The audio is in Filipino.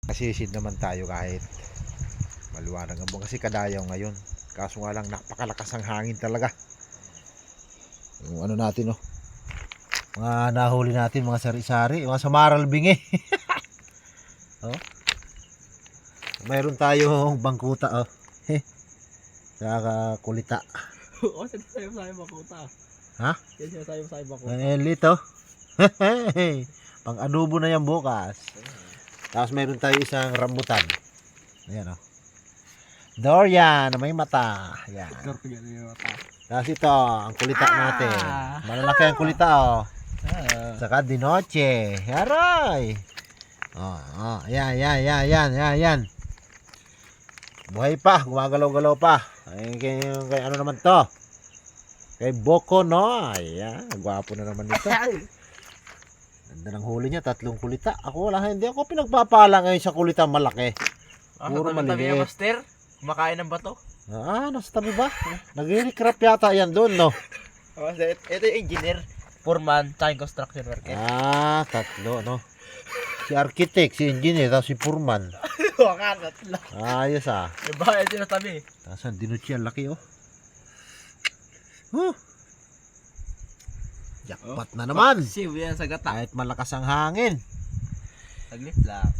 Nasisid naman tayo kahit maliwanag ang buwan kasi kadayaw ngayon. Kaso nga lang napakalakas ang hangin talaga. Yung ano natin oh. Mga nahuli natin mga sari-sari, mga samaral bingi. Oh. Mayroon tayong bangkuta oh. Saka kulita. Oo, sinasayo sa bakuta. Ha? Yan sinasayo sa bakuta. Ayan lito. Pang adobo na yan bukas. Tapos mayroon tayo isang rambutan. Ayan o. Dorian na may mata. Ayan. Tapos ito, ang kulita natin. Malalaki ang kulita o. Saka dinoche. Aray. Ayan. Buhay pa, gumagalaw-galaw pa. Kay ano naman to? Kay Boko no. Ayan, gwapo na naman ito. Ganda ng huli niya, 3 kulita. Ako wala, hindi ako pinagpapala ngayon sa kulita malaki. Puro tabi-tabi maliliit. master. Kumakain ng bato. Nasa tabi ba? Nag-recrap yata yan doon, no? Oh, ito yung engineer, foreman, tsaka yung construction worker. 3, no? Si architect, si engineer, tapos si foreman. Waka, tatlo. Ayos ah. Yung bahay sila tabi. Tapos ang dinuchi, ang laki oh. Jackpot na naman. Siw yan sa gata. Kahit malakas ang hangin. Saglit lang.